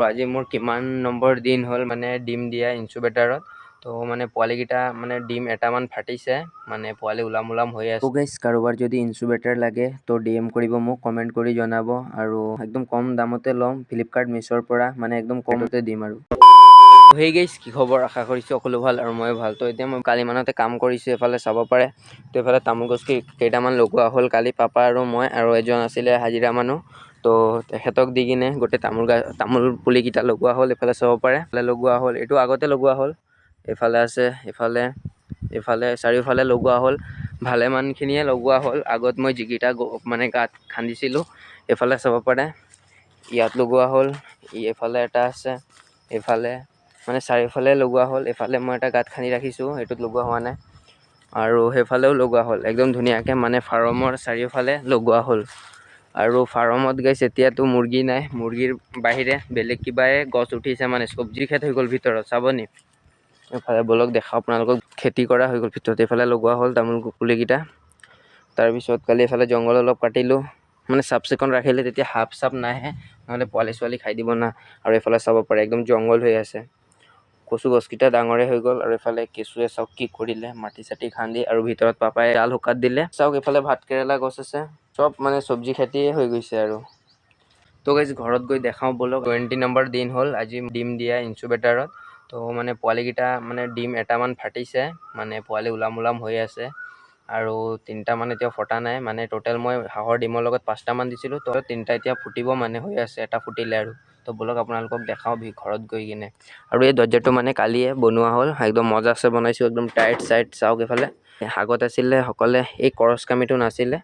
আজি মোৰ কিমান নম্বৰ দিন হ'ল মানে ডিম দিয়া ইনকুবেটাৰত। তো মানে পোৱালিকেইটা মানে ডিম এটামান ফাটিছে, মানে পোৱালি ওলাম হৈ আছে। তো গাইজ কাৰোবাৰ যদি ইনকুবেটাৰ লাগে তো ডিএম কৰিব মোক, কমেণ্ট কৰি জনাব। আৰু একদম কম দামতে ল'ম ফ্লিপকাৰ্ট মিছ'ৰ পৰা, মানে একদম কমতে দিম আৰু। সেই গাইজ কি খবৰ, আশা কৰিছোঁ সকলো ভাল আৰু মই ভাল। তো এতিয়া মই কালি মানতে কাম কৰিছোঁ, এফালে চাব পাৰে। তো এফালে তামোল গছ কেইটামান লগোৱা হ'ল কালি, পাপা আৰু মই আৰু এজন আছিলে হাজিৰা মানুহ। তো তেখেতক দি কিনে গোটেই তামোল পুলিকেইটা লগোৱা হ'ল, এইফালে চাব পাৰে। এইফালে লগোৱা হ'ল, এইটো আগতে লগোৱা হ'ল, এইফালে আছে, এইফালে চাৰিওফালে লগোৱা হ'ল, ভালেমানখিনিয়ে লগোৱা হ'ল। আগত মই যিকেইটা মানে গাঁত খান্দিছিলোঁ এইফালে চাব পাৰে, ইয়াত লগোৱা হ'ল, এইফালে এটা আছে, এইফালে মানে চাৰিওফালে লগোৱা হ'ল। এইফালে মই এটা গাঁত খান্দি ৰাখিছোঁ, সেইটোত লগোৱা হোৱা নাই, আৰু সেইফালেও লগোৱা হ'ল একদম ধুনীয়াকৈ, মানে ফাৰ্মৰ চাৰিওফালে লগোৱা হ'ল। আৰু ফাৰ্মত গাইছে এতিয়াতো মুৰ্গী নাই, মুৰ্গীৰ বাহিৰে বেলেগ কিবাই গছ উঠিছে, মানে চব্জি খেত হৈ গ'ল ভিতৰত, চাবনি। এইফালে বলক দেখাওঁ আপোনালোকক, খেতি কৰা হৈ গ'ল ভিতৰত। এইফালে লগোৱা হ'ল তামোল পুলিকেইটা। তাৰপিছত কালি এইফালে জংঘল অলপ কাটিলোঁ, মানে চাফ চিকুণ ৰাখিলে তেতিয়া সাপ চাপ নাহে, নহ'লে পোৱালি ছোৱালী খাই দিব না। আৰু এইফালে চাব পাৰে একদম জংঘল হৈ আছে। কচু গছকেইটা ডাঙৰে হৈ গ'ল, আৰু এইফালে কেঁচুৱে চাওক কি কৰিলে, মাটি চাটি খান্দি, আৰু ভিতৰত পাপাই ডাল শুকাত দিলে। চাওক এইফালে ভাত কেৰেলা গছ আছে, চব মানে চব্জি খেতিয়ে হৈ গৈছে আৰু। তো গাইজ ঘৰত গৈ দেখাওঁ বলক। 20 নম্বৰ দিন হ'ল আজি ডিম দিয়া ইনকুবেটাৰত। তো মানে পোৱালিকেইটা মানে ডিম এটামান ফাটিছে, মানে পোৱালি ওলাম হৈ আছে, আৰু 3টা মানে এতিয়া ফটা নাই। মানে টোটেল মই হাঁহৰ ডিমৰ লগত 5টামান দিছিলোঁ, তো 3টা এতিয়া ফুটিব মানে হৈ আছে, এটা ফুটিলে আৰু। তো বলক আপোনালোকক দেখাওঁ ঘৰত গৈ কিনে। আৰু এই দৰ্জাটো মানে কালিয়ে বনোৱা হ'ল, একদম মজাছে বনাইছোঁ, একদম টাইট চাইট। চাওক এইফালে আগত আছিলে সকলে এই কৰচ কামিটো নাছিলে,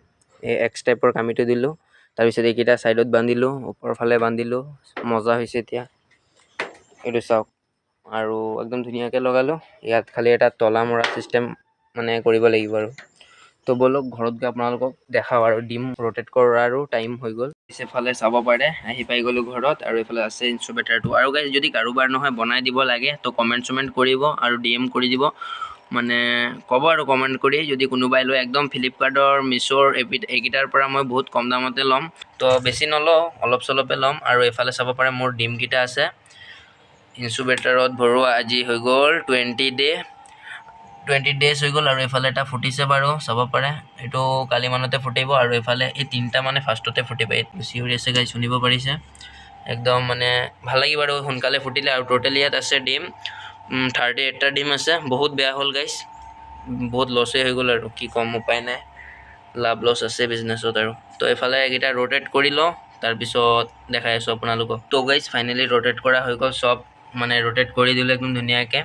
এই এক্স টাইপৰ কামিটো দিলোঁ। তাৰপিছত এইকেইটা ছাইডত বান্ধিলোঁ, ওপৰৰ ফালে বান্ধিলোঁ, মজা হৈছে এতিয়া। এইটো চাওক, আৰু একদম ধুনীয়াকৈ লগালোঁ। ইয়াত খালি এটা তলা মৰা চিষ্টেম মানে কৰিব লাগিব আৰু। তো বলক ঘৰত গৈ আপোনালোকক দেখাওঁ, আৰু ডিম ৰোটেট কৰাৰো টাইম হৈ গ'ল। এইফালে চাব পাৰে, আহি পাই গ'লোঁ ঘৰত, আৰু এইফালে আছে ইনকুবেটাৰটো। আৰু গাইজ যদি কাৰোবাৰ নহয় বনাই দিব লাগে তো কমেণ্ট কৰিব আৰু ডিএম কৰি দিব, মানে ক'ব আৰু কমেণ্ট কৰি, যদি কোনোবাই লয়। একদম ফ্লিপকাৰ্টৰ মিছ'ৰ এইকেইটাৰ পৰা মই বহুত কম দামতে ল'ম, তো বেছি নলওঁ, অলপ চলপে ল'ম। আৰু এইফালে চাব পাৰে মোৰ ডিমকেইটা আছে ইনকুবেটাৰত ভৰোৱা, আজি হৈ গ'ল 20 ডেজ হৈ গ'ল। আৰু এইফালে এটা ফুটিছে বাৰু, চাব পাৰে, এইটো কালি মানতে ফুটিব। আৰু এইফালে এই 3টা মানে ফাৰ্ষ্টতে ফুটিব। এইটো চিঞৰি আছে গাইজ, শুনিব পাৰিছে, একদম মানে ভাল লাগিব আৰু সোনকালে ফুটিলে। আৰু টোটেলি ইয়াত আছে ডিম 38টা ডিম আছে। বহুত বেয়া হ'ল গাইজ, বহুত লছেই হৈ গ'ল, আৰু কি ক'ম, উপায় নাই, লাভ লছ আছে বিজনেছত আৰু। তো এইফালে এইকেইটা ৰোটেট কৰি লওঁ, তাৰপিছত দেখাই আছোঁ আপোনালোকক। তো গাইজ ফাইনেলি ৰোটেট কৰা হৈ গ'ল চব, মানে ৰোটেট কৰি দিলোঁ একদম ধুনীয়াকৈ।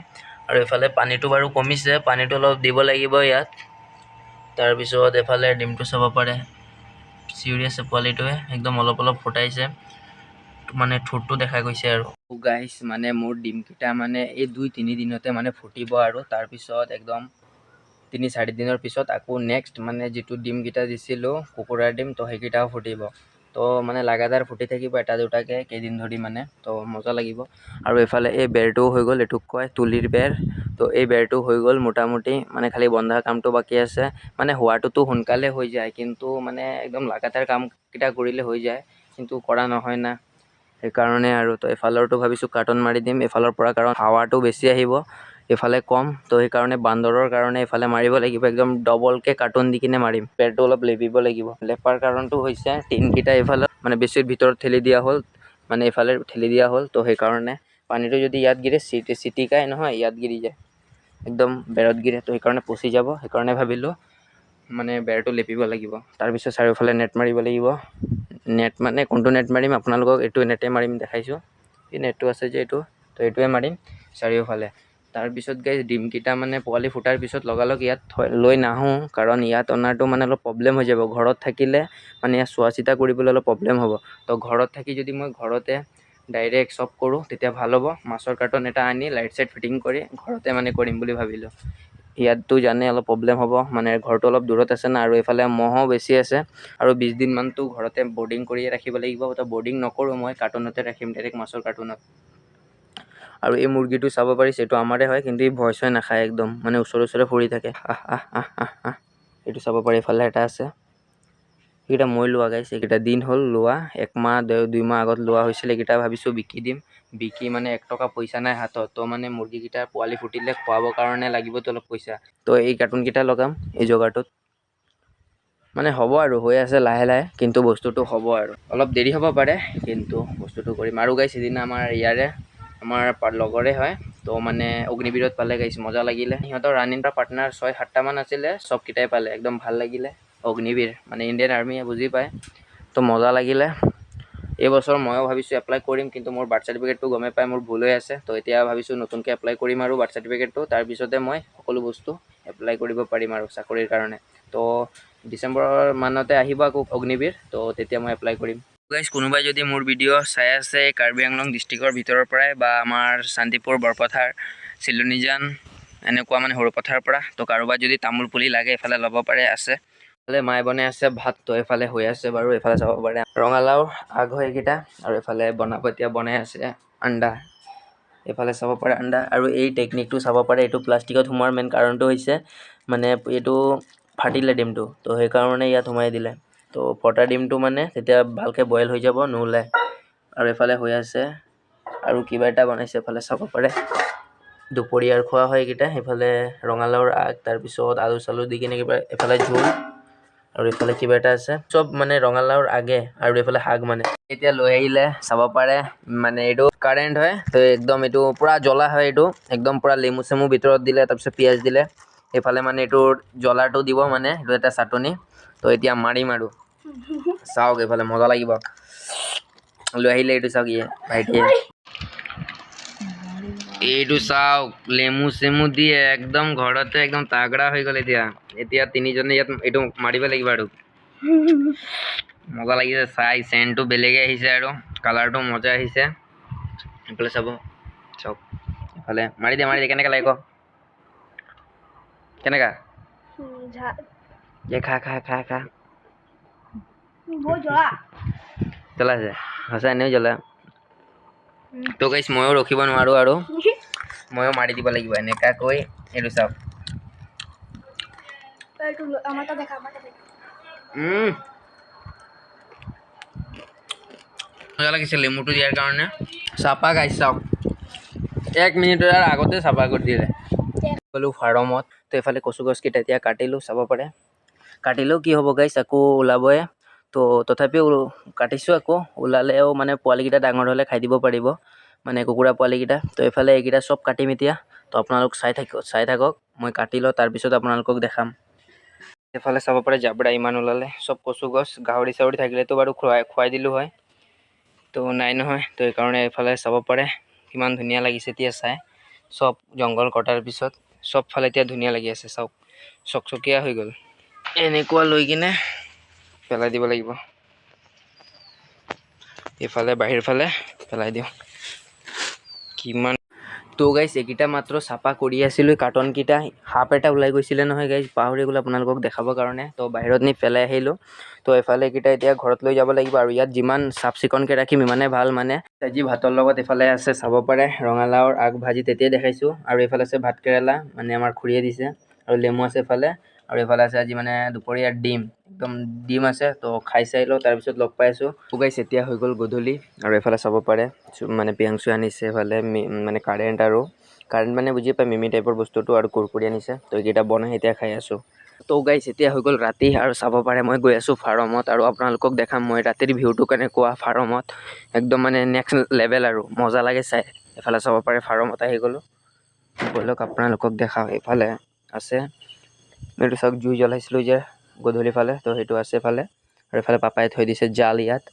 আৰু এইফালে পানীটো বাৰু কমিছে, পানীটো অলপ দিব লাগিব ইয়াত। তাৰপিছত এইফালে ডিমটো চাব পাৰে, চিঞৰি আছে পোৱালিটোৱে, একদম অলপ ফুটাইছে, মানে ঠোঁটটো দেখা গৈছে আৰু। গাইজ মানে মোৰ ডিমকেইটা মানে এই 2-3 দিনতে মানে ফুটিব, আৰু তাৰপিছত একদম 3-4 দিনৰ পিছত আকৌ নেক্সট মানে যিটো ডিমকেইটা দিছিলোঁ কুকুৰাৰ ডিম, তো সেইকেইটাও ফুটিব। তো মানে লাগাতাৰ ফুটি থাকিব এটা দুটাকৈ কেইদিন ধৰি, মানে তো মজা লাগিব। আৰু এইফালে এই বেৰটোও হৈ গ'ল, এইটোক কয় তুলিৰ বেৰ। তো এই বেৰটো হৈ গ'ল মোটামুটি, মানে খালি বন্ধা কামটো বাকী আছে। মানে হোৱাটোতো সোনকালে হৈ যায়, কিন্তু মানে একদম লাগাতাৰ কামকেইটা কৰিলে হৈ যায়, কিন্তু কৰা নহয় না, সেইকাৰণে আৰু। তো এফালৰটো ভাবিছোঁ কাৰ্টন মাৰি দিম এফালৰ পৰা, কাৰণ হাৱাটো বেছি আহিব, এইফালে কম। তো সেইকাৰণে বান্দৰৰ কাৰণে এইফালে মাৰিব লাগিব, একদম ডবলকৈ কাৰ্টন দি কিনে মাৰিম। বেৰটো অলপ লেপিব লাগিব। লেপাৰ কাৰণটো হৈছে টিনকেইটা এইফালে মানে বেছি ভিতৰত ঠেলি দিয়া হ'ল, মানে এইফালে ঠেলি দিয়া হ'ল। তো সেইকাৰণে পানীটো যদি ইয়াত গিৰে চিটিকাই নহয়, ইয়াত গিৰি যায়, একদম বেৰত গিৰে, তো সেইকাৰণে পচি যাব। সেইকাৰণে ভাবিলোঁ মানে বেৰটো লেপিব লাগিব। তাৰপিছত চাৰিওফালে নেট মাৰিব লাগিব। নেট মানে কোনটো নেট মাৰিম আপোনালোকক এইটো নেটে মাৰিম দেখাইছোঁ, এই নেটটো আছে যে এইটো, তো এইটোৱে মাৰিম চাৰিওফালে। তাৰপিছত গাইজ ডিমকেইটা মানে পোৱালি ফুটাৰ পিছত লগালগ ইয়াত লৈ নাহোঁ, কাৰণ ইয়াত অনাটো মানে অলপ প্ৰব্লেম হৈ যাব। ঘৰত থাকিলে মানে ইয়াত চোৱা চিতা কৰিবলৈ অলপ প্ৰব্লেম হ'ব। তো ঘৰত থাকি যদি মই ঘৰতে ডাইৰেক্ট চব কৰোঁ তেতিয়া ভাল হ'ব। মাছৰ কাৰ্টন এটা আনি লাইট চাইট ফিটিং কৰি ঘৰতে মানে কৰিম বুলি ভাবিলোঁ। ইয়াততো জানে অলপ প্ৰব্লেম হ'ব, মানে ঘৰটো অলপ দূৰত আছে না, আৰু এইফালে মহো বেছি আছে। আৰু 20 দিনমানতো ঘৰতে বৰ্ডিং কৰিয়ে ৰাখিব লাগিব। তো বৰ্ডিং নকৰোঁ মই, কাৰ্টনতে ৰাখিম ডাইৰেক্ট, মাছৰ কাৰ্টনত। আৰু এই মুৰ্গীটো চাব পাৰিছে, এইটো আমাৰে হয়, কিন্তু ই ভয় চয় নাখায়, একদম মানে ওচৰে ফুৰি থাকে। এইটো চাব পাৰি, এইফালে এটা আছে, এইকেইটা মই লোৱা গাইছ, এইকেইটা দিন হ'ল লোৱা, 1 মাহ 2 মাহ আগত লোৱা হৈছিল। এইকেইটা ভাবিছোঁ বিকি দিম, বিকি মানে 1 টকা পইচা নাই হাতত, তো মানে মুৰ্গীকেইটাৰ পোৱালি ফুটিলে খুৱাবৰ কাৰণে লাগিবতো অলপ পইচা। তো এই কাৰ্টুনকেইটা লগাম এই জগাটোত, মানে হ'ব আৰু হৈ আছে লাহে লাহে, কিন্তু বস্তুটো হ'ব আৰু অলপ দেৰি হ'ব পাৰে, কিন্তু বস্তুটো কৰিম। আৰু গাইছ সিদিনা আমাৰ ইয়াৰে আমাৰ লগৰে হয়, তো মানে অগ্নিবীৰত পালে গাইছ, মজা লাগিলে। সিহঁতৰ ৰানিং পাৰ্টনাৰ 6-7টা মান আছিলে, চবকেইটাই পালে, একদম ভাল লাগিলে। অগ্নিবীৰ মানে ইণ্ডিয়ান আৰ্মিয়ে বুজি পায়, তো মজা লাগিলে। এইবছৰ ময়ো ভাবিছোঁ এপ্লাই কৰিম, কিন্তু মোৰ বাৰ্থ চাৰ্টিফিকেটটো গমেই পাই মোৰ ভুল হৈ আছে। তো এতিয়া ভাবিছোঁ নতুনকৈ এপ্লাই কৰিম আৰু বাৰ্থ চাৰ্টিফিকেটটো, তাৰপিছতে মই সকলো বস্তু এপ্লাই কৰিব পাৰিম আৰু চাকৰিৰ কাৰণে। তো ডিচেম্বৰৰ মানতে আহিব আকৌ অগ্নিবীৰ, তো তেতিয়া মই এপ্লাই কৰিম। গাইজ কোনোবাই যদি মোৰ ভিডিঅ' চাই আছে কাৰ্বি আংলং ডিষ্ট্ৰিক্টৰ ভিতৰৰ পৰাই বা আমাৰ শান্তিপুৰ, বৰপথাৰ, চিলুনিজান এনেকুৱা মানে সৰুপথাৰ পৰা, তো কাৰোবাৰ যদি তামোল পুলি লাগে এফালে ল'ব পাৰে, আছে। এইফালে মায়ে বনাই আছে ভাত, তো এইফালে হৈ আছে বাৰু, এইফালে চাব পাৰে ৰঙালাও আগ হয় এইকেইটা, আৰু এইফালে বনাব এতিয়া বনাই আছে আণ্ডা, এইফালে চাব পাৰে আণ্ডা। আৰু এই টেকনিকটো চাব পাৰে, এইটো প্লাষ্টিকত সোমোৱাৰ মেইন কাৰণটো হৈছে মানে এইটো ফাটিলে ডিমটো, তো সেইকাৰণে ইয়াত সোমাই দিলে। তো ফটা ডিমটো মানে তেতিয়া ভালকৈ বইল হৈ যাব, নোলায়। আৰু এইফালে হৈ আছে আৰু কিবা এটা বনাইছে, এইফালে চাব পাৰে। দুপৰীয়াৰ খোৱা হয় এইকেইটা, সেইফালে ৰঙালাওৰ আগ, তাৰপিছত আলু চালু দি কিনে কিবা এইফালে জোল, আৰু এইফালে কিবা এটা আছে, চব মানে ৰঙালাওৰ আগে, আৰু এইফালে শাক মানে এতিয়া লৈ আহিলে চাব পাৰে। মানে এইটো কাৰেণ্ট হয়, তো একদম এইটো পূৰা জ্বলা হয়, এইটো একদম পূৰা নেমু চেমু ভিতৰত দিলে, তাৰপিছত পিঁয়াজ দিলে, এইফালে মানে এইটো জ্বলাটো দিব, মানে এইটো এটা চাটনি। তো এতিয়া মাৰিম আৰু চাওক, এইফালে মজা লাগিব। লৈ আহিলে এইটো চাওক, ভাইটিয়ে এইটো চাওক, নেমু চেমু দিয়ে একদম ঘৰতে একদম তাগৰা হৈ গ'ল। এতিয়া তিনিজনে ইয়াত এইটো মাৰিব লাগিব আৰু মজা লাগিছে চাই, চেণ্টটো বেলেগে আহিছে আৰু কালাৰটো মজা আহিছে। এইফালে চাব, চাওক এইফালে মাৰি দিয়ে, কেনেকৈ লাগিব, কেনেকা খা খা খা খা, জ্বলা আছে সঁচা, এনেও জ্বলা। তো গাইছ ময়ো ৰখিব নোৱাৰোঁ আৰু ময়ো মাৰি দিব লাগিব এনেকুৱাকৈ। এইটো চাওক, মজা লাগিছে নেমুটো দিয়াৰ কাৰণে। চাপা গাইছ চাওক, 1 মিনিটৰ আগতে চাফা কৰি দিলে। গ'লোঁ ফাৰ্মত, তো এইফালে কচু গছকেইটা এতিয়া কাটিলোঁ, চাব পাৰে। কাটিলেও কি হ'ব গাইছ, আকৌ ওলাবই। তো তথাপিও কাটিছোঁ, আকৌ ওলালেও মানে পোৱালিকেইটা ডাঙৰ হ'লে খাই দিব পাৰিব, মানে কুকুৰা পোৱালিকেইটা। তো এইফালে এইকেইটা চব কাটিম এতিয়া, তো আপোনালোক চাই থাকক, মই কাটি লওঁ তাৰপিছত আপোনালোকক দেখাম। এইফালে চাব পাৰে জাবৰা ইমান ওলালে, চব কচু গছ, গাহৰি চাহৰি থাকিলেতো বাৰু খুৱাই দিলোঁ হয়, তো নাই নহয়। তো সেইকাৰণে এইফালে চাব পাৰে কিমান ধুনীয়া লাগিছে এতিয়া চাই, চব জংঘল কটাৰ পিছত চবফালে এতিয়া ধুনীয়া লাগি আছে, চাওক চকচকীয়া হৈ গ'ল। এনেকুৱা লৈ কিনে পেলাই দিব লাগিব, এইফালে বাহিৰ ফালে পেলাই দিওঁ। কিমান তো গাইছ এইকেইটা মাত্ৰ চাফা কৰি আছিলোঁ, কাৰ্টনকেইটা সাপ এটা ওলাই গৈছিলে নহয় গাইছ, পাহৰি গ'লো আপোনালোকক দেখাবৰ কাৰণে, তো বাহিৰত নি পেলাই আহিলোঁ। তো এইফালে এইকেইটা এতিয়া ঘৰত লৈ যাব লাগিব, আৰু ইয়াত যিমান চাফ চিকুণকৈ ৰাখিম ইমানে ভাল। মানে আজি ভাতৰ লগত এইফালে আছে চাব পাৰে ৰঙালাওৰ আগ ভাজি, তেতিয়াই দেখাইছোঁ। আৰু এইফালে আছে ভাত কেৰেলা, মানে আমাৰ খুৰীয়ে দিছে, আৰু নেমু আছে এইফালে। আৰু এইফালে আছে আজি মানে দুপৰীয়াৰ ডিম, একদম ডিম আছে, তো খাই চাই লওঁ তাৰপিছত লগ পাই আছোঁ। গাইছ এতিয়া হৈ গ'ল গধূলি, আৰু এইফালে চাব পাৰে মানে পিয়াংচু আনিছে, এইফালে মানে কাৰেণ্ট মানে বুজি পায় মিমি টাইপৰ বস্তুটো, আৰু কুৰকুৰি আনিছে, তো এইকেইটা বনাই এতিয়া খাই আছোঁ। তো গাইছ এতিয়া হৈ গ'ল ৰাতি, আৰু চাব পাৰে মই গৈ আছোঁ ফাৰ্মত, আৰু আপোনালোকক দেখাম মই ৰাতিৰ ভিউটো কেনেকুৱা ফাৰ্মত, একদম মানে নেক্সট লেভেল আৰু মজা লাগে চাই। এইফালে চাব পাৰে ফাৰ্মত আহি গ'লোঁ, ব'লক আপোনালোকক দেখাওঁ। এইফালে আছে এইটো চাওক, জুই জ্বলাইছিলোঁ যে গধূলি ফালে, তো সেইটো আছে এইফালে। আৰু এইফালে পাপাই থৈ দিছে জাল ইয়াত,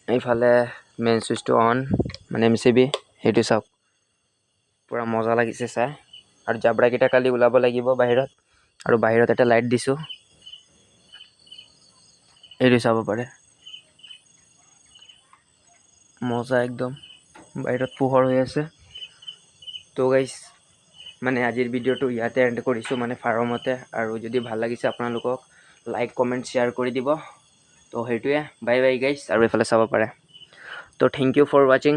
এইফালে মেইন চুইচটো অন, মানে MCB, সেইটো চাওক পূৰা মজা লাগিছে চাই। আৰু জাবৰাকেইটা কালি ওলাব লাগিব বাহিৰত, আৰু বাহিৰত এটা লাইট দিছোঁ, এইটো চাব পাৰে মজা একদম, বাহিৰত পোহৰ হৈ আছে। তো গাইছ মানে আজিৰ ভিডিঅ'টো ইয়াতে এণ্ড কৰিছোঁ, মানে ফাৰ্মতে। আৰু যদি ভাল লাগিছে আপোনালোকক লাইক কমেণ্ট শ্বেয়াৰ কৰি দিব, তো সেইটোৱে, বাই বাই গাইছ। আৰু এইফালে চাব পাৰে, তো থেংক ইউ ফৰ ৱাচিং।